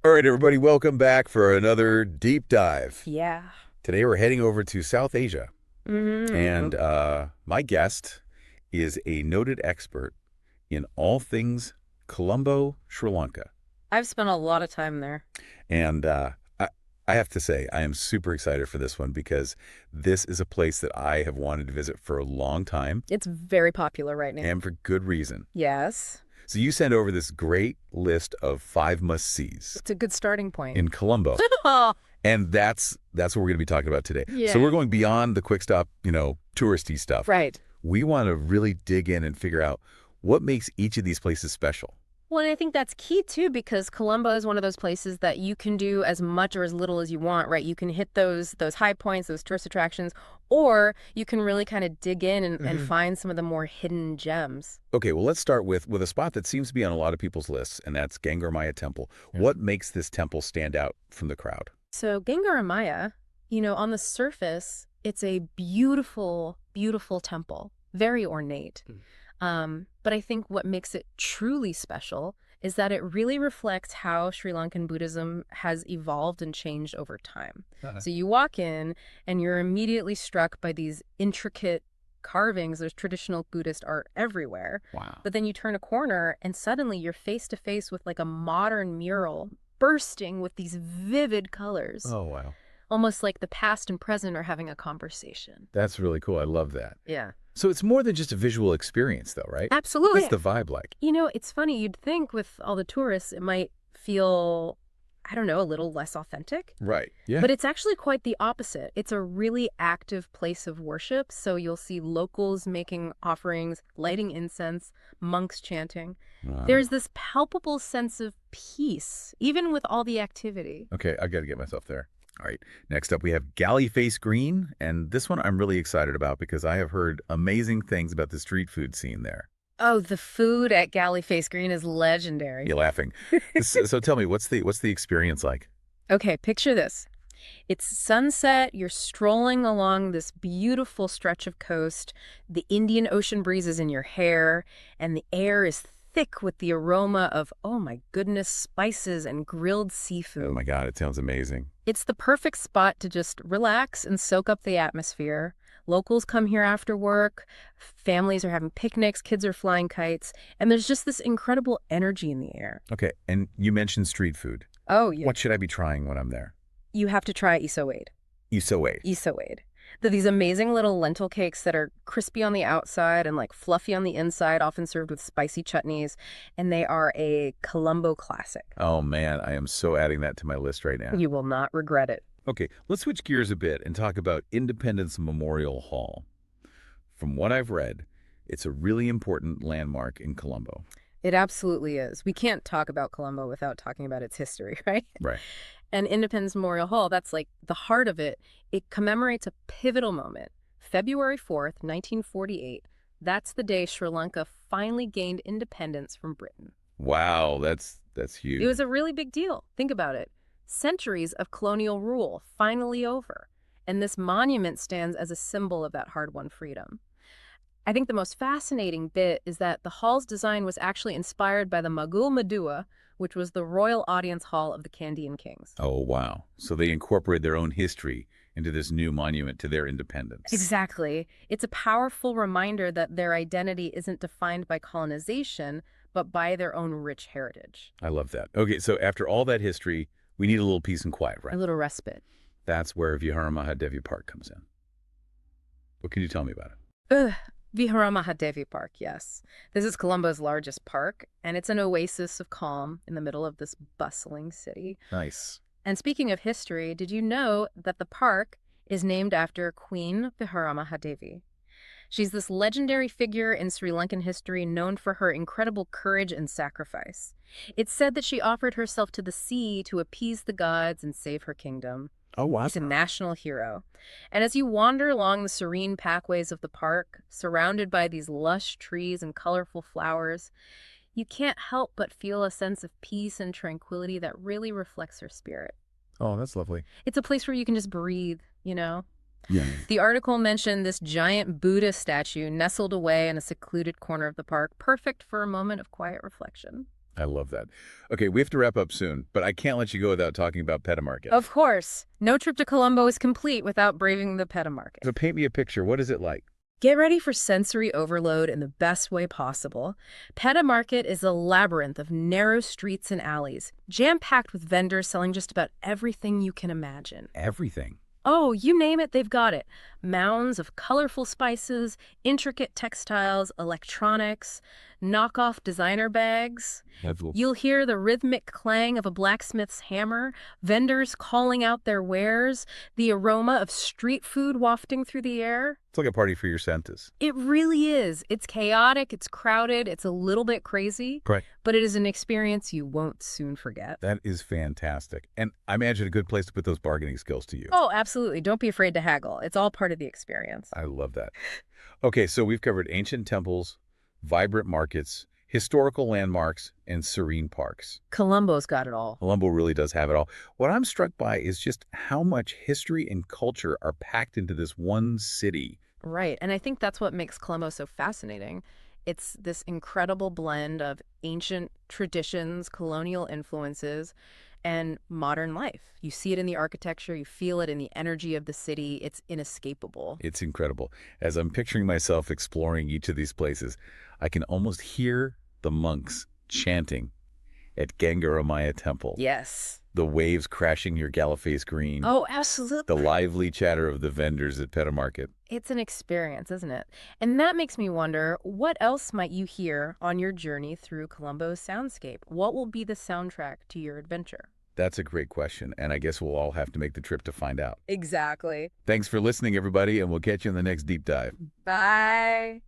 All right, everybody, welcome back for another deep dive. Yeah. Today we're heading over to South Asia, hmm and my guest is a noted expert in all things Colombo, Sri Lanka. I've spent a lot of time there. And I have to say, I am super excited for this one because this is a place that I have wanted to visit for a long time, It's very popular right now. and for good reason. Yes. So you sent over this great list of five must-sees It's a good starting point. in Colombo. Oh, And that's what we're going to be talking about today. So we're yeah. going beyond the quick stop, touristy stuff. Right. We want to really dig in and figure out what makes each of these places special. Well, and I think that's key too, because Colombo is one of those places that you can do as much or as little as you want, right? You can hit those high points, those tourist attractions, or you can really kind of dig in and find some of the more hidden gems. Okay, well, let's start with a spot that seems to be on a lot of people's lists, and that's Gangaramaya Temple. What makes this temple stand out from the crowd? So Gangaramaya, on the surface, it's a beautiful, beautiful temple, very ornate. But I think what makes it truly special is that it really reflects how Sri Lankan Buddhism has evolved and changed over time. So you walk in and you're immediately struck by these intricate carvings. There's traditional Buddhist art everywhere. Wow. But then you turn a corner and suddenly you're face to face with like a modern mural bursting with these vivid colors, Oh, wow. almost like the past and present are having a conversation. That's really cool. I love that. Yeah. So it's more than just a visual experience, though, right? Absolutely. What's the vibe like? It's funny. You'd think with all the tourists, it might feel, I don't know, a little less authentic. Right. Yeah. But it's actually quite the opposite. It's a really active place of worship. So you'll see locals making offerings, lighting incense, monks chanting. Wow. There's this palpable sense of peace, even with all the activity. Okay, I got to get myself there. All right, next up we have Galle Face Green, and this one I'm really excited about because I have heard amazing things about the street food scene there. Oh, the food at Galle Face Green is legendary. You're laughing. So tell me, what's the experience like? Okay, picture this. It's sunset, you're strolling along this beautiful stretch of coast, the Indian Ocean breeze is in your hair, and the air is thick with the aroma of, oh my goodness, spices and grilled Oh seafood. my God, it sounds amazing. It's the perfect spot to just relax and soak up the atmosphere. Locals come here after work, families are having picnics, kids are flying kites, and there's just this incredible energy in the air. Okay, and you mentioned street food. Oh, yeah. What should I be trying when I'm there? You have to try isowade. Isoe. Isowade. They're these amazing little lentil cakes that are crispy on the outside and like fluffy on the inside, often served with spicy chutneys, and they are a Colombo classic. Oh man, I am so adding that to my list right now. You will not regret it. Okay, let's switch gears a bit and talk about Independence Memorial Hall. From what I've read, it's a really important landmark in Colombo. It absolutely is. We can't talk about Colombo without talking about its history, right? Right. And Independence Memorial Hall, that's like the heart of it. It commemorates a pivotal moment. February 4th, 1948. That's the day Sri Lanka finally gained independence from Britain. Wow, that's huge. It was a really big deal. Think about it. Centuries of colonial rule finally over. And this monument stands as a symbol of that hard-won freedom. I think the most fascinating bit is that the hall's design was actually inspired by the Magul Madua, which was the royal audience hall of the Kandyan kings. Oh, wow. So they incorporate their own history into this new monument to their independence. Exactly. It's a powerful reminder that their identity isn't defined by colonization, but by their own rich heritage. I love that. Okay, so after all that history, we need a little peace and quiet, right? A little respite. That's where Viharamahadevi Park comes in. What can you tell me about it? Ugh. Viharamahadevi Park, yes. This is Colombo's largest park, and it's an oasis of calm in the middle of this bustling city. Nice. And speaking of history, did you know that the park is named after Queen Viharamahadevi? She's this legendary figure in Sri Lankan history known for her incredible courage and sacrifice. It's said that she offered herself to the sea to appease the gods and save her kingdom. Oh, wow. He's a national hero. And as you wander along the serene pathways of the park, surrounded by these lush trees and colorful flowers, you can't help but feel a sense of peace and tranquility that really reflects her spirit. Oh, that's lovely. It's a place where you can just breathe, you know? Yeah. The article mentioned this giant Buddha statue nestled away in a secluded corner of the park, perfect for a moment of quiet reflection. I love that. Okay, we have to wrap up soon, but I can't let you go without talking about Pettah Market. Of course, no trip to Colombo is complete without braving the Pettah Market. So paint me a picture. What is it like? Get ready for sensory overload in the best way possible. Pettah Market is a labyrinth of narrow streets and alleys, jam-packed with vendors selling just about everything you can imagine. Everything. Oh, you name it, they've got it. Mounds of colorful spices, intricate textiles, electronics, knockoff designer bags. You'll hear the rhythmic clang of a blacksmith's hammer, vendors calling out their wares, the aroma of street food wafting through the air. It's like a party for your senses. It really is. It's chaotic, it's crowded, it's a little bit crazy, Right. but it is an experience you won't soon forget. That is fantastic. And I imagine a good place to put those bargaining skills to use. Oh, absolutely. Don't be afraid to haggle. It's all part of the experience. I love that. Okay, so we've covered ancient temples, vibrant markets, historical landmarks, and serene parks. Colombo's got it all. Colombo really does have it all. What I'm struck by is just how much history and culture are packed into this one city. Right. And I think that's what makes Colombo so fascinating. It's this incredible blend of ancient traditions, colonial influences, and modern life. You see it in the architecture, you feel it in the energy of the city. It's inescapable. It's incredible. As I'm picturing myself exploring each of these places, I can almost hear the monks chanting at Gangaramaya Temple. Yes. The waves crashing your Galle Face Green. Oh, The absolutely. lively chatter of the vendors at Pettah Market. It's an experience, isn't it? And that makes me wonder, what else might you hear on your journey through Colombo's soundscape? What will be the soundtrack to your adventure? That's a great question, and I guess we'll all have to make the trip to find out. Exactly. Thanks for listening, everybody, and we'll catch you in the next deep dive. Bye.